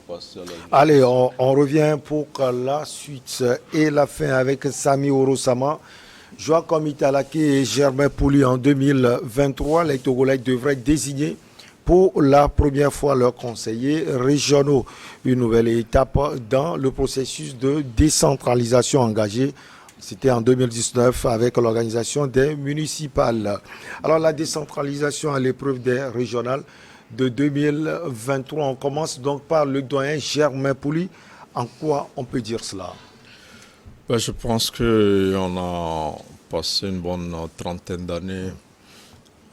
passer à la Allez, justice. on revient pour la suite et la fin avec Sami Orosama. Joachim Italaki et Germain Pouli en 2023, les Togolais devraient désigner pour la première fois leurs conseillers régionaux. Une nouvelle étape dans le processus de décentralisation engagé. C'était en 2019 avec l'organisation des municipales. Alors la décentralisation à l'épreuve des régionales de 2023. On commence donc par le doyen Germain Pouli. En quoi on peut dire cela? Ben, je pense qu'on a passé une bonne trentaine d'années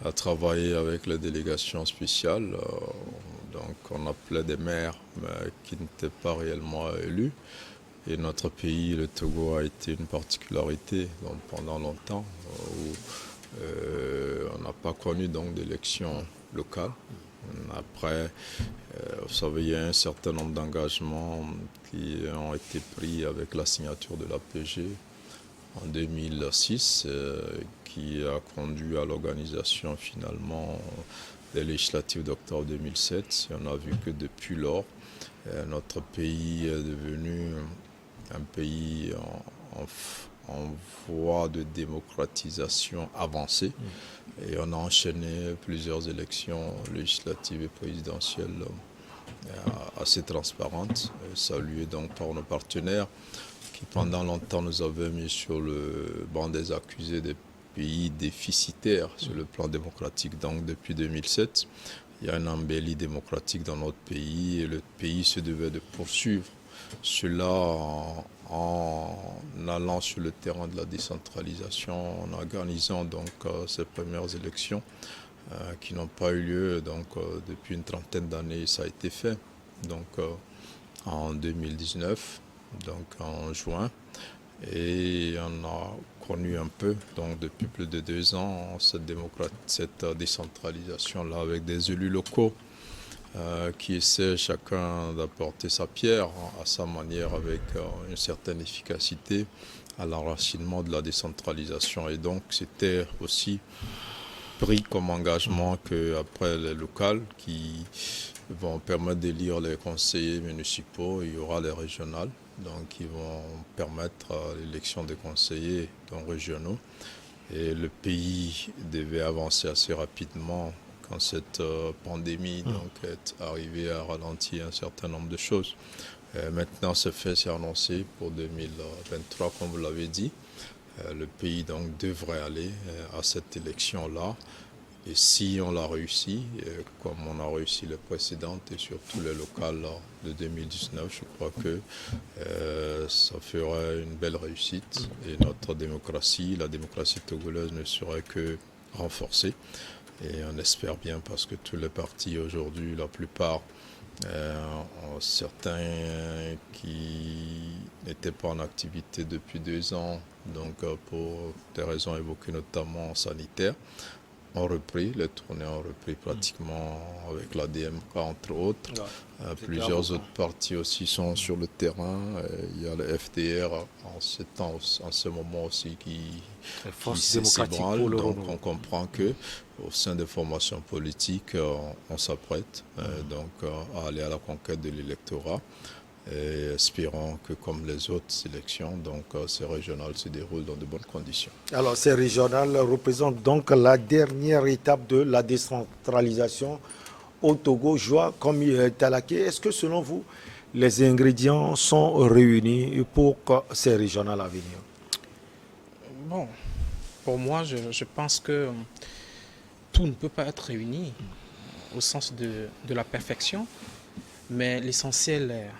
à travailler avec les délégations spéciales. Donc on appelait des maires mais qui n'étaient pas réellement élus. Et notre pays, le Togo, a été une particularité donc, pendant longtemps où on n'a pas connu donc d'élections locales. Après, vous savez, il y a un certain nombre d'engagements qui ont été pris avec la signature de l'APG en 2006, qui a conduit à l'organisation finalement des législatives d'octobre 2007. Et on a vu que depuis lors, notre pays est devenu un pays en voie de démocratisation avancée. Et on a enchaîné plusieurs élections législatives et présidentielles assez transparentes, saluées donc par nos partenaires qui pendant longtemps nous avaient mis sur le banc des accusés des pays déficitaires sur le plan démocratique. Donc depuis 2007, il y a une embellie démocratique dans notre pays et le pays se devait de poursuivre cela en allant sur le terrain de la décentralisation, en organisant donc ces premières élections qui n'ont pas eu lieu donc depuis une trentaine d'années. Ça a été fait donc en 2019, donc en juin, et on a connu un peu donc depuis plus de 2 ans cette décentralisation là avec des élus locaux qui essaie chacun d'apporter sa pierre à sa manière avec une certaine efficacité à l'enracinement de la décentralisation. Et donc c'était aussi pris comme engagement qu'après les locales qui vont permettre d'élire les conseillers municipaux, il y aura les régionales, donc qui vont permettre l'élection des conseillers donc régionaux. Et le pays devait avancer assez rapidement quand cette pandémie donc, est arrivée à ralentir un certain nombre de choses. Maintenant, ce fait s'est annoncé pour 2023, comme vous l'avez dit. Le pays donc devrait aller à cette élection-là. Et si on l'a réussi, comme on a réussi les précédentes et surtout les locales de 2019, je crois que ça ferait une belle réussite. Et notre démocratie, la démocratie togolaise ne serait que renforcée. Et on espère bien parce que tous les partis aujourd'hui, la plupart, certains qui n'étaient pas en activité depuis 2 ans, donc pour des raisons évoquées notamment sanitaires, ont repris, les tournées ont repris pratiquement avec la DMK entre autres. Ouais, Plusieurs autres partis aussi sont sur le terrain. Il y a le FDR en ce moment aussi qui s'ébranle. Donc on comprend que au sein des formations politiques, on s'apprête donc à aller à la conquête de l'électorat. Et espérons que comme les autres élections, donc ces régionales se déroulent dans de bonnes conditions. Alors ces régionales représentent donc la dernière étape de la décentralisation au Togo. Joachim Italaki, est-ce que selon vous, les ingrédients sont réunis pour ces régionales à venir? Bon, pour moi, je pense que tout ne peut pas être réuni au sens de la perfection, mais l'essentiel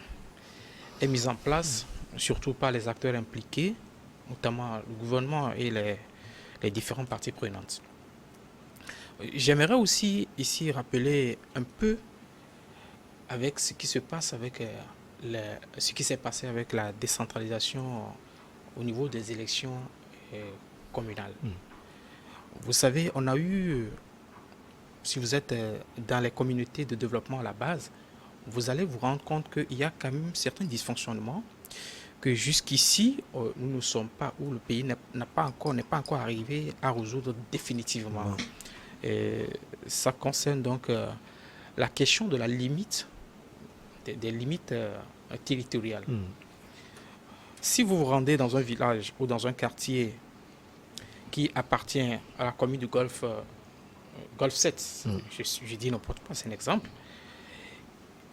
est mis en place, surtout par les acteurs impliqués, notamment le gouvernement et les différentes parties prenantes. J'aimerais aussi ici rappeler un peu avec ce qui se passe avec ce qui s'est passé avec la décentralisation au niveau des élections communales. Vous savez, on a eu, si vous êtes dans les communautés de développement à la base, vous allez vous rendre compte qu'il y a quand même certains dysfonctionnements que jusqu'ici, nous ne sommes pas, où le pays n'est pas encore arrivé à résoudre définitivement. Et ça concerne donc la question de la limite des limites territoriales. Si vous vous rendez dans un village ou dans un quartier qui appartient à la commune du Golfe 7, je dis n'importe quoi, c'est un exemple,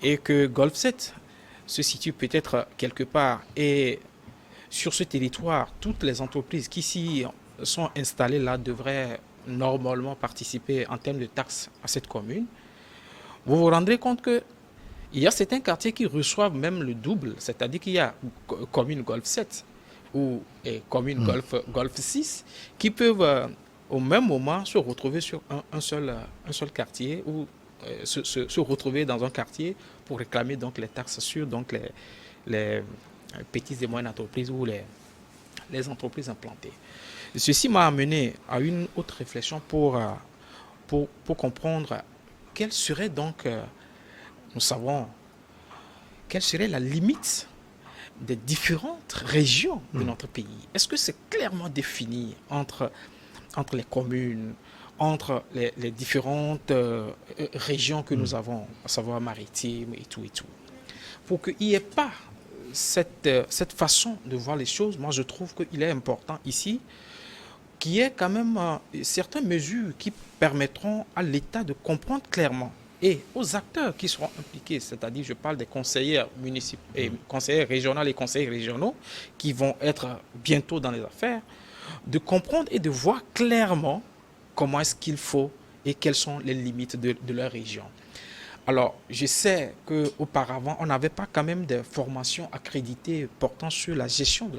et que Golfe 7 se situe peut-être quelque part, et sur ce territoire, toutes les entreprises qui s'y sont installées là devraient normalement participer en termes de taxes à cette commune, vous vous rendrez compte qu'il y a certains quartiers qui reçoivent même le double, c'est-à-dire qu'il y a commune Golfe 7 ou commune Golfe 6 qui peuvent au même moment se retrouver sur un seul quartier ou se retrouver dans un quartier pour réclamer donc les taxes sur donc les petites et moyennes entreprises ou les entreprises implantées. Ceci m'a amené à une autre réflexion pour comprendre quelle serait donc, nous savons, quelle serait la limite des différentes régions de notre pays. Est-ce que c'est clairement défini entre les communes, entre les différentes régions que nous avons, à savoir maritimes et tout, pour qu'il n'y ait pas cette façon de voir les choses? Moi, je trouve qu'il est important ici qu'il y ait quand même certaines mesures qui permettront à l'État de comprendre clairement et aux acteurs qui seront impliqués, c'est-à-dire je parle des conseillers municipaux, et conseillers régionaux et conseillers régionaux qui vont être bientôt dans les affaires, de comprendre et de voir clairement comment est-ce qu'il faut et quelles sont les limites de leur région. Alors, je sais qu'auparavant, on n'avait pas quand même de formation accréditée portant sur la gestion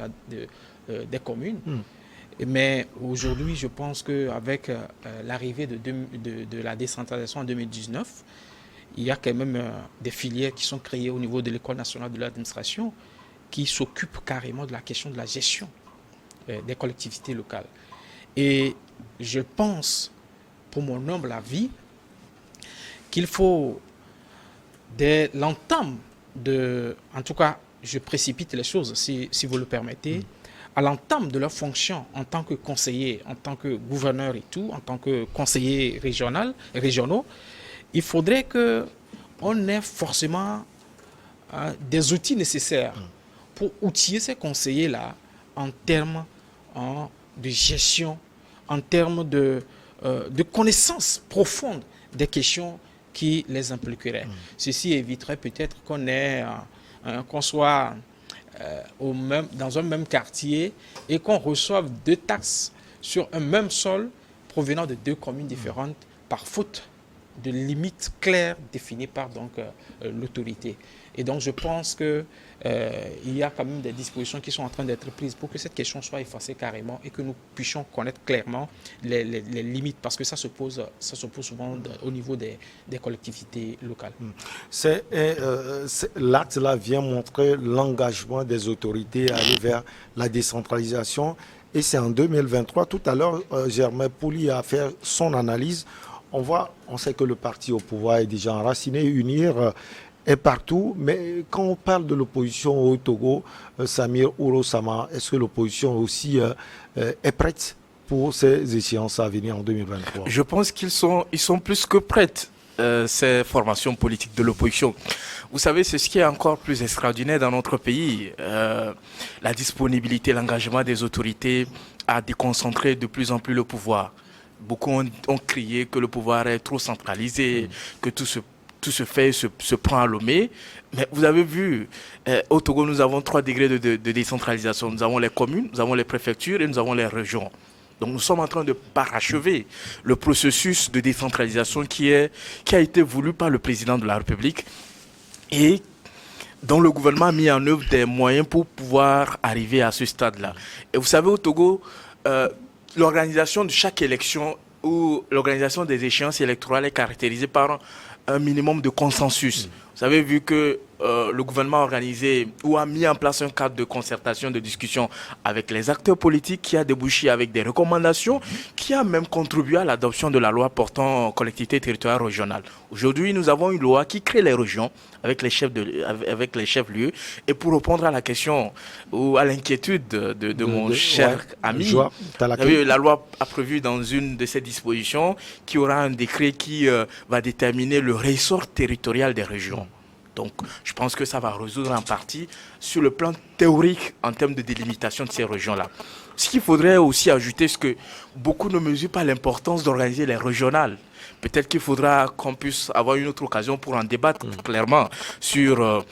des communes. Mais aujourd'hui, je pense qu'avec l'arrivée de la décentralisation en 2019, il y a quand même des filières qui sont créées au niveau de l'École nationale de l'administration qui s'occupent carrément de la question de la gestion des collectivités locales. Et je pense, pour mon humble avis, qu'il faut, dès l'entame en tout cas, je précipite les choses si vous le permettez, à l'entame de leur fonction en tant que conseiller, en tant que gouverneur et tout, en tant que conseiller régionaux, il faudrait qu'on ait forcément des outils nécessaires pour outiller ces conseillers-là en termes de gestion, en termes de connaissance profonde des questions qui les impliqueraient. Ceci éviterait peut-être qu'on soit dans un même quartier et qu'on reçoive 2 taxes sur un même sol provenant de 2 communes différentes par faute de limites claires définies par l'autorité. Et donc je pense qu'il y a quand même des dispositions qui sont en train d'être prises pour que cette question soit effacée carrément et que nous puissions connaître clairement les limites, parce que ça se pose souvent au niveau des collectivités locales. L'acte-là vient montrer l'engagement des autorités à aller vers la décentralisation. Et c'est en 2023, tout à l'heure, Germain Pouli a fait son analyse. On sait que le parti au pouvoir est déjà enraciné, UNIR est partout, mais quand on parle de l'opposition au Togo, Samir Ouro-Sama, est-ce que l'opposition aussi est prête pour ces échéances à venir en 2023? Je pense qu'ils sont plus que prêtes, ces formations politiques de l'opposition. Vous savez, c'est ce qui est encore plus extraordinaire dans notre pays, la disponibilité, l'engagement des autorités à déconcentrer de plus en plus le pouvoir. Beaucoup ont crié que le pouvoir est trop centralisé, que tout se fait, se prend à Lomé. Mais vous avez vu, au Togo, nous avons 3 degrés de décentralisation. Nous avons les communes, nous avons les préfectures et nous avons les régions. Donc nous sommes en train de parachever le processus de décentralisation qui a été voulu par le président de la République et dont le gouvernement a mis en œuvre des moyens pour pouvoir arriver à ce stade-là. Et vous savez, au Togo, l'organisation de chaque élection ou l'organisation des échéances électorales est caractérisée par un minimum de consensus. Vous avez vu que le gouvernement a organisé ou a mis en place un cadre de concertation, de discussion avec les acteurs politiques qui a débouché avec des recommandations, qui a même contribué à l'adoption de la loi portant collectivité territoriale régionale. Aujourd'hui, nous avons une loi qui crée les régions avec les chefs-lieux. Et pour répondre à la question ou à l'inquiétude de mon cher ami, la loi a prévu dans une de ces dispositions qu'il y aura un décret qui va déterminer le ressort territorial des régions. Donc, je pense que ça va résoudre en partie sur le plan théorique en termes de délimitation de ces régions-là. Ce qu'il faudrait aussi ajouter, c'est que beaucoup ne mesurent pas l'importance d'organiser les régionales. Peut-être qu'il faudra qu'on puisse avoir une autre occasion pour en débattre clairement sur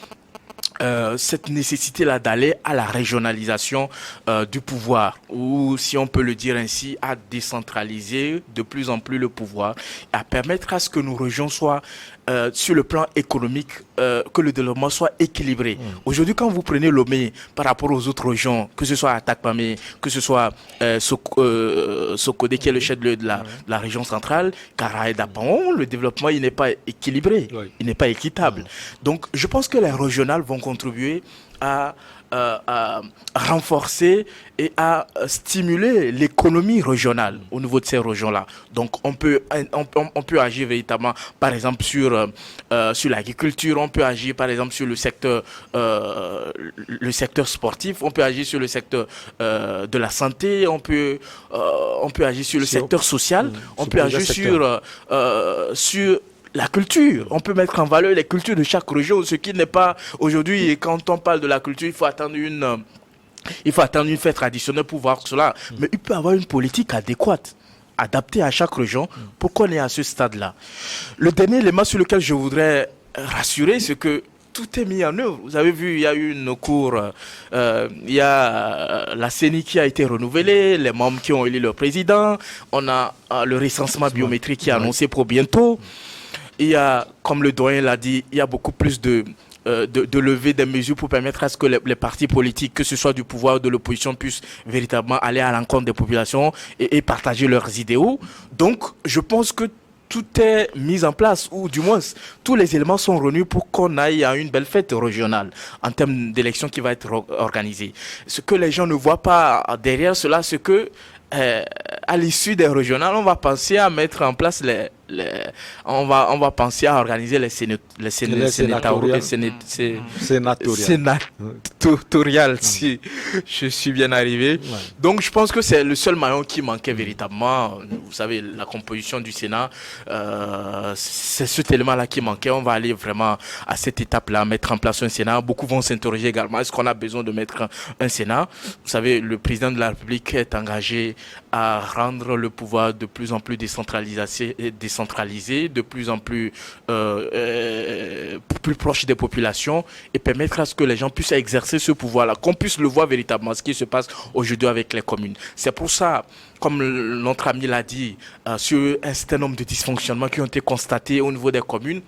cette nécessité-là d'aller à la régionalisation du pouvoir, ou si on peut le dire ainsi, à décentraliser de plus en plus le pouvoir, à permettre à ce que nos régions soient sur le plan économique, que le développement soit équilibré. Aujourd'hui, quand vous prenez Lomé par rapport aux autres régions, que ce soit Atakpamé, que ce soit Sokodé, qui est le chef de la région centrale, Kara et Dapaon, le développement, il n'est pas équilibré, il n'est pas équitable. Donc, je pense que les régionales vont contribuer à renforcer et à stimuler l'économie régionale au niveau de ces régions-là. Donc, on peut agir véritablement, par exemple, sur l'agriculture, on peut agir, par exemple, sur le secteur sportif, on peut agir sur le secteur de la santé, on peut agir sur le secteur social, on peut agir sur la culture. On peut mettre en valeur les cultures de chaque région, ce qui n'est pas aujourd'hui. Quand on parle de la culture, il faut attendre une fête traditionnelle pour voir cela. Mais il peut y avoir une politique adéquate, adaptée à chaque région pour qu'on ait à ce stade-là. Le dernier élément sur lequel je voudrais rassurer, c'est que tout est mis en œuvre. Vous avez vu, il y a eu une cour, il y a la CENI qui a été renouvelée, les membres qui ont élu le président, on a le recensement biométrique qui est annoncé pour bientôt. Il y a, comme le doyen l'a dit, il y a beaucoup plus de lever des mesures pour permettre à ce que les partis politiques, que ce soit du pouvoir ou de l'opposition, puissent véritablement aller à l'encontre des populations et partager leurs idéaux. Donc, je pense que tout est mis en place, ou du moins, tous les éléments sont réunis pour qu'on aille à une belle fête régionale en termes d'élection qui va être organisée. Ce que les gens ne voient pas derrière cela, c'est que à l'issue des régionales, on va penser à mettre en place on va penser à organiser les sénatoriales, si je suis bien arrivé. Donc je pense que c'est le seul maillon qui manquait véritablement. Vous savez, la composition du Sénat, c'est cet élément-là qui manquait. On va aller vraiment à cette étape-là, mettre en place un Sénat. Beaucoup vont s'interroger également, est-ce qu'on a besoin de mettre un Sénat? Vous savez, le président de la République est engagé à rendre le pouvoir de plus en plus décentralisé, de plus en plus proche des populations, et permettre à ce que les gens puissent exercer ce pouvoir-là, qu'on puisse le voir véritablement, ce qui se passe aujourd'hui avec les communes. C'est pour ça, comme notre ami l'a dit, sur un certain nombre de dysfonctionnements qui ont été constatés au niveau des communes,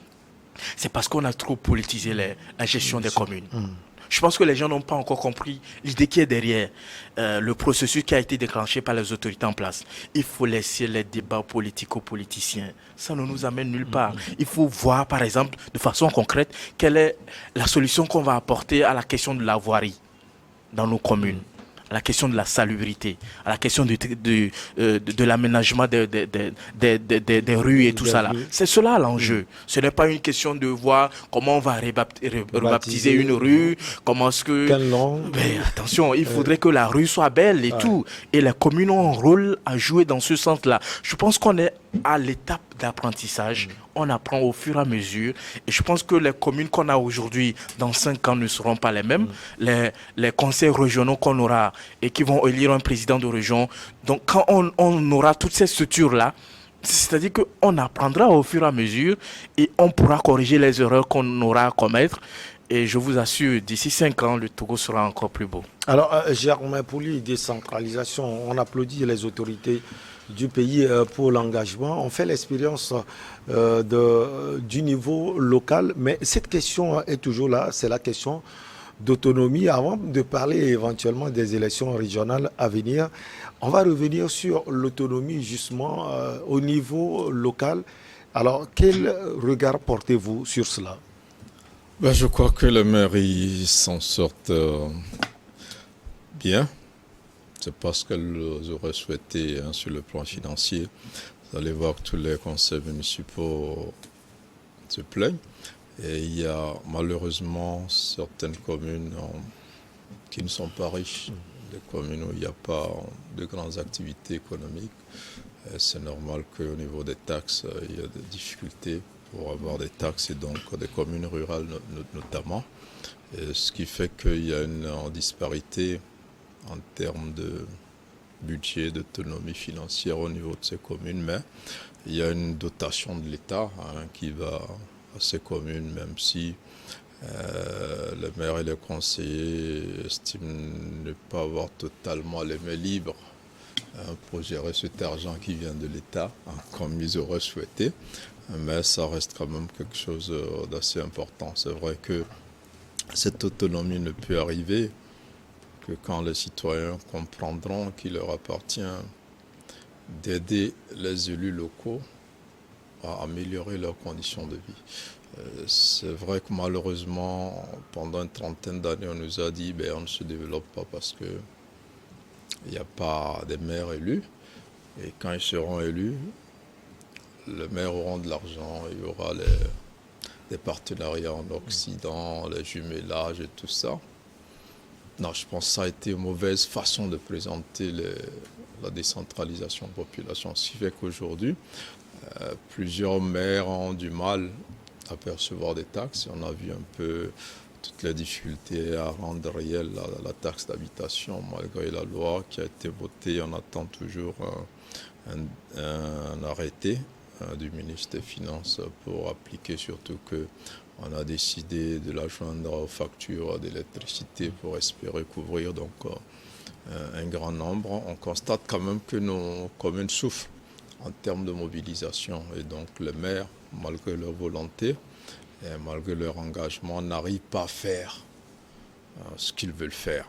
c'est parce qu'on a trop politisé la gestion des communes. Je pense que les gens n'ont pas encore compris l'idée qui est derrière le processus qui a été déclenché par les autorités en place. Il faut laisser les débats politico-politiciens. Ça ne nous amène nulle part. Il faut voir, par exemple, de façon concrète, quelle est la solution qu'on va apporter à la question de la voirie dans nos communes, à la question de la salubrité, à la question de l'aménagement des rues et tout ça là. C'est cela l'enjeu. Ce n'est pas une question de voir comment on va rebaptiser une rue, comment est-ce que... Quel nom? Mais attention, il faudrait que la rue soit belle et tout. Et les communes ont un rôle à jouer dans ce sens-là. Je pense qu'on est à l'étape d'apprentissage. On apprend au fur et à mesure. Et je pense que les communes qu'on a aujourd'hui, dans 5 ans, ne seront pas les mêmes. Les conseils régionaux qu'on aura et qui vont élire un président de région. Donc, quand on aura toutes ces structures-là, c'est-à-dire qu'on apprendra au fur et à mesure et on pourra corriger les erreurs qu'on aura à commettre. Et je vous assure, d'ici 5 ans, le Togo sera encore plus beau. Alors, Germain Pouli, décentralisation, on applaudit les autorités du pays pour l'engagement. On fait l'expérience du niveau local, mais cette question est toujours là, c'est la question d'autonomie. Avant de parler éventuellement des élections régionales à venir, on va revenir sur l'autonomie justement au niveau local. Alors, quel regard portez-vous sur cela? Je crois que les mairies s'en sortent bien. C'est parce qu'elles auraient souhaité sur le plan financier. Vous allez voir que tous les conseils municipaux se plaignent. Et il y a malheureusement certaines communes qui ne sont pas riches, des communes où il n'y a pas de grandes activités économiques. Et c'est normal qu'au niveau des taxes, il y a des difficultés pour avoir des taxes et donc des communes rurales notamment. Et ce qui fait qu'il y a une disparité en termes de budget, d'autonomie financière au niveau de ces communes, mais il y a une dotation de l'État qui va à ces communes, même si les maires et les conseillers estiment ne pas avoir totalement les mains libres pour gérer cet argent qui vient de l'État, comme ils auraient souhaité. Mais ça reste quand même quelque chose d'assez important. C'est vrai que cette autonomie ne peut arriver que quand les citoyens comprendront qu'il leur appartient d'aider les élus locaux à améliorer leurs conditions de vie. C'est vrai que malheureusement, pendant une trentaine d'années, on nous a dit on ne se développe pas parce qu'il n'y a pas des maires élus. Et quand ils seront élus, les maires auront de l'argent, il y aura des partenariats en Occident, les jumelages et tout ça. Non, je pense que ça a été une mauvaise façon de présenter la décentralisation de population. Ce qui fait qu'aujourd'hui, plusieurs maires ont du mal à percevoir des taxes. On a vu un peu toutes les difficultés à rendre réelle la taxe d'habitation malgré la loi qui a été votée. On attend toujours un arrêté du ministre des Finances pour appliquer, surtout qu'on a décidé de la joindre aux factures d'électricité pour espérer couvrir donc un grand nombre. On constate quand même que nos communes souffrent en termes de mobilisation et donc les maires, malgré leur volonté et malgré leur engagement, n'arrivent pas à faire ce qu'ils veulent faire.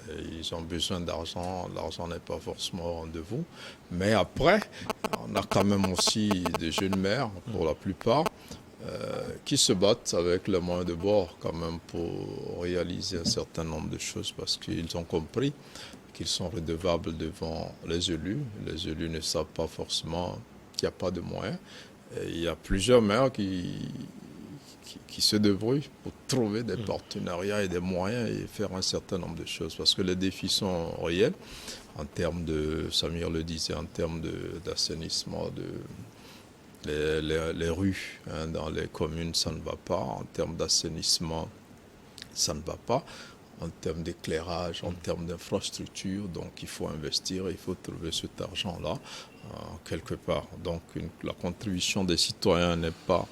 Et ils ont besoin d'argent, l'argent n'est pas forcément au rendez-vous. Mais après, on a quand même aussi des jeunes maires, pour la plupart, qui se battent avec les moyens de bord quand même pour réaliser un certain nombre de choses parce qu'ils ont compris qu'ils sont redevables devant les élus. Les élus ne savent pas forcément qu'il n'y a pas de moyens. Et il y a plusieurs maires qui se débrouillent pour trouver des partenariats et des moyens et faire un certain nombre de choses. Parce que les défis sont réels en termes de, Samir le disait, en termes d'assainissement, les rues dans les communes, ça ne va pas. En termes d'assainissement, ça ne va pas. En termes d'éclairage, en termes d'infrastructure, donc il faut investir, il faut trouver cet argent-là quelque part. Donc la contribution des citoyens n'est pas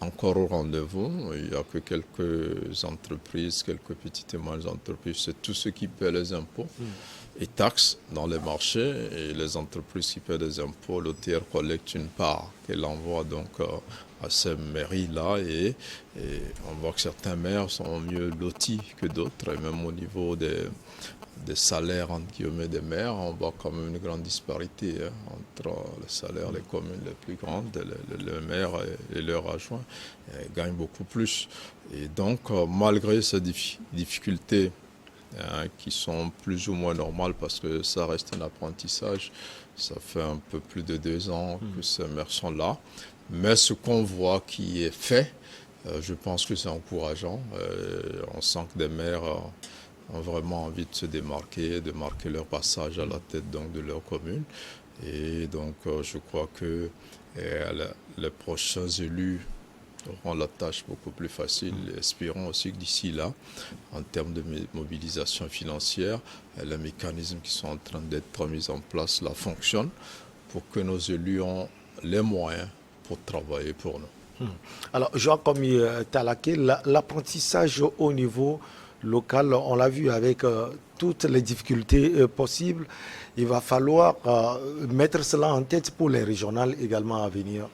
encore au rendez-vous. Il n'y a que quelques entreprises, quelques petites et moyennes entreprises, c'est tous ceux qui paient les impôts et taxes dans les marchés. Et les entreprises qui paient des impôts, l'OTR collecte une part qu'elle envoie donc à ces mairies-là. Et on voit que certains maires sont mieux lotis que d'autres. Et même au niveau des salaires entre guillemets des maires, on voit quand même une grande disparité entre les salaires, les communes les plus grandes, les maires et leurs adjoints gagnent beaucoup plus. Et donc, malgré ces difficultés qui sont plus ou moins normales parce que ça reste un apprentissage, ça fait un peu plus de 2 ans que ces maires sont là. Mais ce qu'on voit qui est fait, je pense que c'est encourageant. On sent que des maires ont vraiment envie de se démarquer, de marquer leur passage à la tête donc, de leur commune. Et donc, je crois que les prochains élus auront la tâche beaucoup plus facile. Espérons aussi que d'ici là, en termes de mobilisation financière, les mécanismes qui sont en train d'être mis en place là fonctionnent pour que nos élus aient les moyens pour travailler pour nous. Alors, Joachim Talaké, l'apprentissage au niveau local, on l'a vu avec toutes les difficultés possibles. Il va falloir mettre cela en tête pour les régionales également à venir.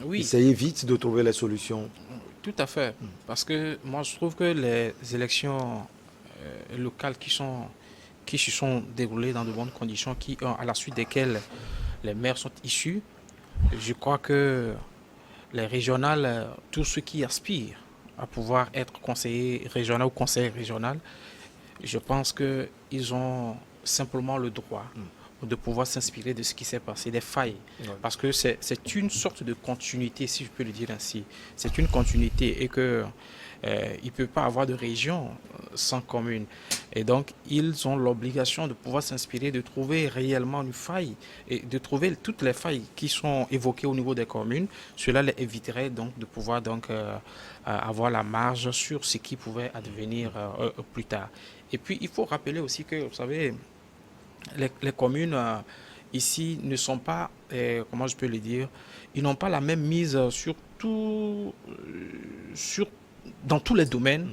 Oui. Essayer vite de trouver les solutions. Tout à fait. Parce que moi, je trouve que les élections locales qui se sont déroulées dans de bonnes conditions, à la suite desquelles les maires sont issus, je crois que les régionales, tous ceux qui aspirent à pouvoir être conseiller régional ou conseiller régional, je pense qu'ils ont simplement le droit de pouvoir s'inspirer de ce qui s'est passé, des failles. Parce que c'est une sorte de continuité, si je peux le dire ainsi. C'est une continuité et que il ne peut pas avoir de région sans commune. Et donc, ils ont l'obligation de pouvoir s'inspirer, de trouver réellement une faille et de trouver toutes les failles qui sont évoquées au niveau des communes. Cela les éviterait donc de pouvoir avoir la marge sur ce qui pouvait advenir plus tard. Et puis, il faut rappeler aussi que, vous savez, les communes ici ne sont pas, comment je peux le dire, ils n'ont pas la même mise sur dans tous les domaines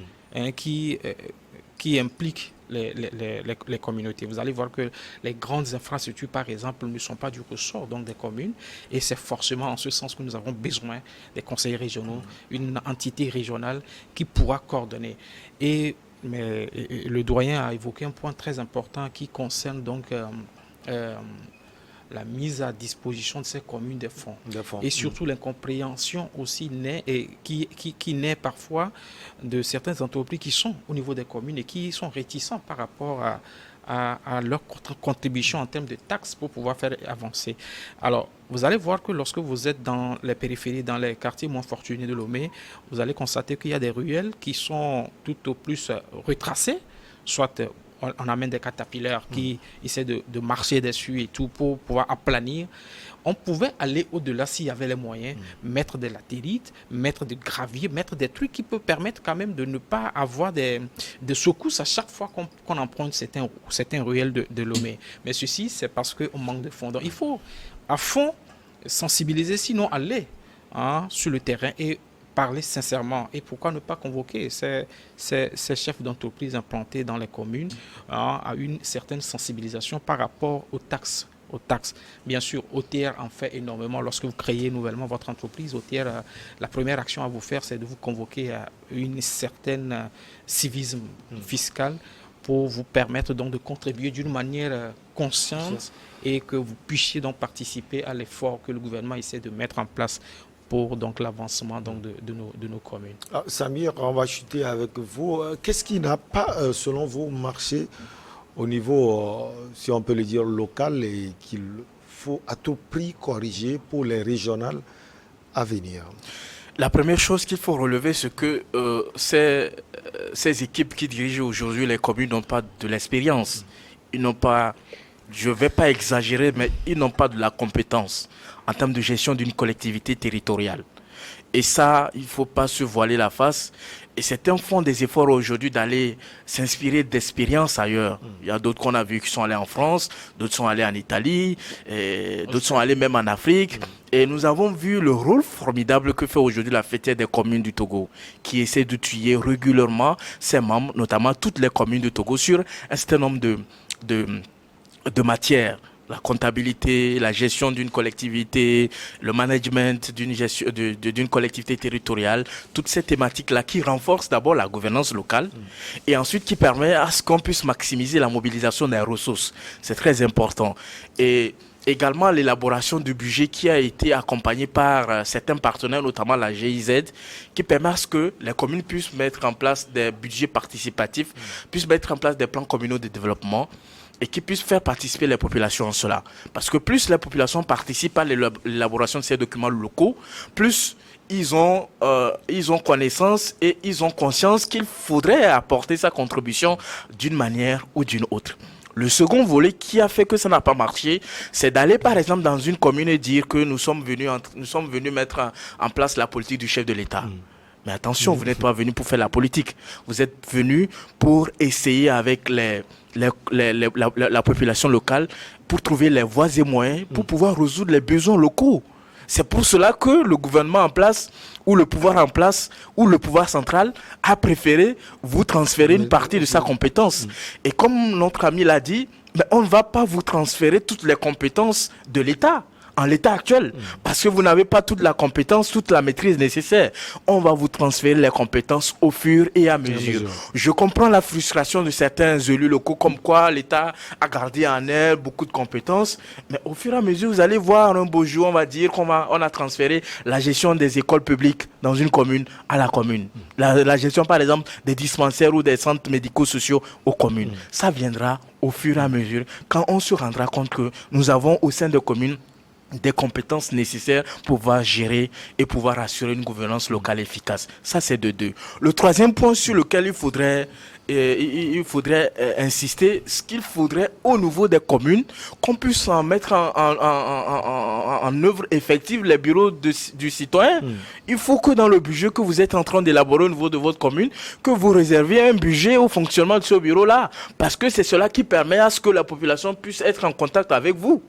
qui impliquent les communautés. Vous allez voir que les grandes infrastructures, par exemple, ne sont pas du ressort donc des communes, et c'est forcément en ce sens que nous avons besoin des conseils régionaux, une entité régionale qui pourra coordonner. Mais le doyen a évoqué un point très important qui concerne donc la mise à disposition de ces communes des fonds. Et surtout l'incompréhension aussi naît et qui naît parfois de certaines entreprises qui sont au niveau des communes et qui sont réticents par rapport à leur contribution en termes de taxes pour pouvoir faire avancer. Alors, vous allez voir que lorsque vous êtes dans les périphéries, dans les quartiers moins fortunés de Lomé, vous allez constater qu'il y a des ruelles qui sont tout au plus retracées, soit on amène des catapillars qui essaient de marcher dessus et tout pour pouvoir aplanir. On pouvait aller au-delà s'il y avait les moyens, mettre de la latérite, mettre du gravier, mettre des trucs qui peuvent permettre quand même de ne pas avoir des secousses à chaque fois qu'on emprunte certains ruelles de Lomé. Mais ceci, c'est parce qu'on manque de fonds. Donc il faut à fond sensibiliser, sinon aller sur le terrain et parler sincèrement. Et pourquoi ne pas convoquer ces chefs d'entreprise implantés dans les communes à une certaine sensibilisation par rapport aux taxes. Bien sûr, OTR en fait énormément. Lorsque vous créez nouvellement votre entreprise, OTR, la première action à vous faire, c'est de vous convoquer à une certaine civisme fiscal pour vous permettre donc de contribuer d'une manière consciente et que vous puissiez donc participer à l'effort que le gouvernement essaie de mettre en place pour donc l'avancement donc de nos communes. Samir, on va chuter avec vous. Qu'est-ce qui n'a pas, selon vous, marché au niveau, si on peut le dire, local et qu'il faut à tout prix corriger pour les régionales à venir? La première chose qu'il faut relever, c'est que ces équipes qui dirigent aujourd'hui les communes n'ont pas de l'expérience. Ils n'ont pas, je ne vais pas exagérer, mais ils n'ont pas de la compétence en termes de gestion d'une collectivité territoriale. Et ça, il ne faut pas se voiler la face. Et certains font des efforts aujourd'hui d'aller s'inspirer d'expériences ailleurs. Il y a d'autres qu'on a vus qui sont allés en France, d'autres sont allés en Italie, d'autres sont allés même en Afrique. Et nous avons vu le rôle formidable que fait aujourd'hui la fêtière des communes du Togo, qui essaie de tuer régulièrement ses membres, notamment toutes les communes du Togo, sur un certain nombre de matières. La comptabilité, la gestion d'une collectivité, le management d'une collectivité territoriale, toutes ces thématiques-là qui renforcent d'abord la gouvernance locale et ensuite qui permet à ce qu'on puisse maximiser la mobilisation des ressources. C'est très important. Et également l'élaboration du budget qui a été accompagné par certains partenaires, notamment la GIZ, qui permet à ce que les communes puissent mettre en place des budgets participatifs, puissent mettre en place des plans communaux de développement, et qui puissent faire participer les populations en cela. Parce que plus les populations participent à l'élaboration de ces documents locaux, plus ils ont connaissance et ils ont conscience qu'il faudrait apporter sa contribution d'une manière ou d'une autre. Le second volet qui a fait que ça n'a pas marché, c'est d'aller par exemple dans une commune et dire que nous sommes venus mettre en place la politique du chef de l'État. Mais attention, vous n'êtes pas venu pour faire la politique. Vous êtes venu pour essayer avec la population locale pour trouver les voies et moyens pour pouvoir résoudre les besoins locaux. C'est pour cela que le gouvernement en place, ou le pouvoir en place, ou le pouvoir central a préféré vous transférer une partie de sa compétence. Et comme notre ami l'a dit, on ne va pas vous transférer toutes les compétences de l'État. En l'état actuel, parce que vous n'avez pas toute la compétence, toute la maîtrise nécessaire. On va vous transférer les compétences au fur et à mesure. Je comprends la frustration de certains élus locaux, comme quoi l'État a gardé en elle beaucoup de compétences, mais au fur et à mesure, vous allez voir un beau jour, on va dire qu'on a transféré la gestion des écoles publiques dans une commune à la commune. La gestion, par exemple, des dispensaires ou des centres médico-sociaux aux communes. Ça viendra au fur et à mesure, quand on se rendra compte que nous avons au sein de communes des compétences nécessaires pour pouvoir gérer et pouvoir assurer une gouvernance locale efficace. Ça, c'est de deux. Le troisième point sur lequel il faudrait insister, ce qu'il faudrait au niveau des communes, qu'on puisse en mettre en œuvre effective les bureaux du citoyen. Il faut que dans le budget que vous êtes en train d'élaborer au niveau de votre commune, que vous réserviez un budget au fonctionnement de ce bureau-là. Parce que c'est cela qui permet à ce que la population puisse être en contact avec vous.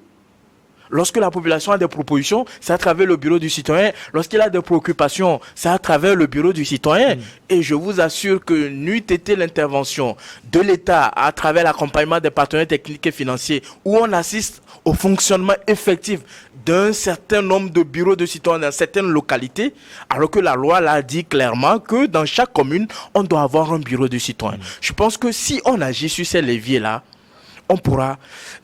Lorsque la population a des propositions, c'est à travers le bureau du citoyen. Lorsqu'il a des préoccupations, c'est à travers le bureau du citoyen. Et je vous assure que n'eût été l'intervention de l'État à travers l'accompagnement des partenaires techniques et financiers, où on assiste au fonctionnement effectif d'un certain nombre de bureaux de citoyens dans certaines localités, alors que la loi l'a dit clairement que dans chaque commune, on doit avoir un bureau de citoyen. Je pense que si on agit sur ces leviers-là, on pourra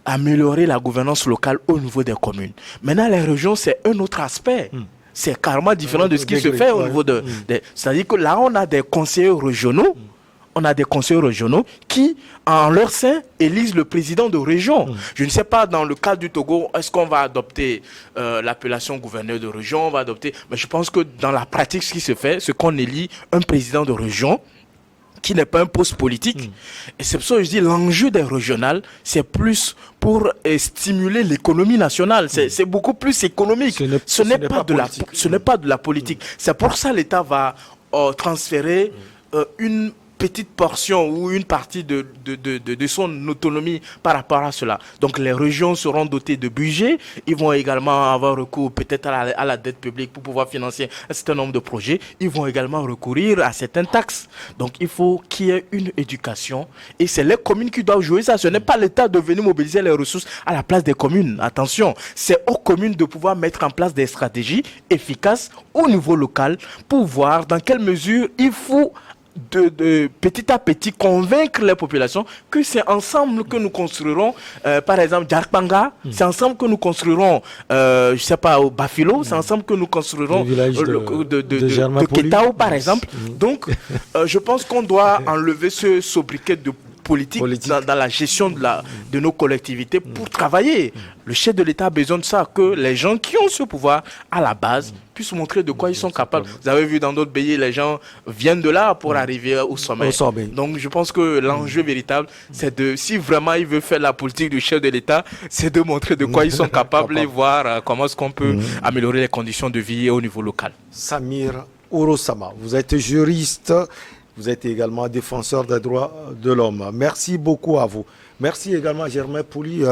améliorer la gouvernance locale au niveau des communes. Maintenant, les régions, c'est un autre aspect. C'est carrément différent de ce qui se fait au niveau de... C'est-à-dire que là, on a des conseillers régionaux. On a des conseillers régionaux qui, en leur sein, élisent le président de région. Je ne sais pas, dans le cas du Togo, est-ce qu'on va adopter l'appellation gouverneur de région, on va adopter... Mais je pense que dans la pratique, ce qui se fait, c'est qu'on élit un président de région qui n'est pas un poste politique. Et c'est pour ça que je dis l'enjeu des régionales, c'est plus pour stimuler l'économie nationale. C'est beaucoup plus économique. Ce n'est pas de la politique. C'est pour ça que l'État va transférer une petite portion ou une partie de son autonomie par rapport à cela. Donc les régions seront dotées de budget, ils vont également avoir recours peut-être à la dette publique pour pouvoir financer un certain nombre de projets, ils vont également recourir à certaines taxes. Donc il faut qu'il y ait une éducation et c'est les communes qui doivent jouer ça. Ce n'est pas l'État de venir mobiliser les ressources à la place des communes. Attention, c'est aux communes de pouvoir mettre en place des stratégies efficaces au niveau local pour voir dans quelle mesure il faut de petit à petit convaincre les populations que c'est ensemble que nous construirons par exemple Djarpanga, c'est ensemble que nous construirons je sais pas au Bafilo, c'est ensemble que nous construirons le village de Ketao par exemple. Donc je pense qu'on doit enlever ce sobriquet de politique. Dans la gestion de nos collectivités pour travailler. Le chef de l'État a besoin de ça, que les gens qui ont ce pouvoir à la base puissent montrer de quoi ils sont capables. Vous avez vu dans d'autres pays, les gens viennent de là pour arriver au sommet. Donc je pense que l'enjeu véritable, c'est de, si vraiment il veut faire la politique du chef de l'État, c'est de montrer de quoi ils sont capables et voir comment est-ce qu'on peut améliorer les conditions de vie au niveau local. Samir Orosama, vous êtes juriste. Vous êtes également défenseur des droits de l'homme. Merci beaucoup à vous. Merci également à Germain Pouli,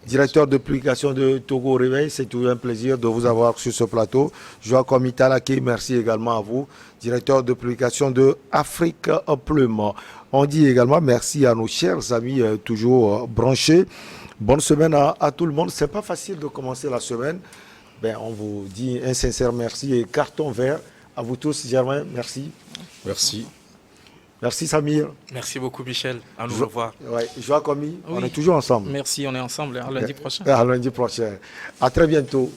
directeur de publication de Togo Réveil. C'est toujours un plaisir de vous avoir sur ce plateau. Joachim Italake, merci également à vous, directeur de publication de Afrique Plume. On dit également merci à nos chers amis toujours branchés. Bonne semaine à tout le monde. C'est pas facile de commencer la semaine. On vous dit un sincère merci et carton vert à vous tous. Germain, merci. Merci. Merci Samir. Merci beaucoup Michel. À nous revoir. Ouais, Joachim, on est toujours ensemble. Merci, on est ensemble. À lundi prochain. À lundi prochain. À très bientôt.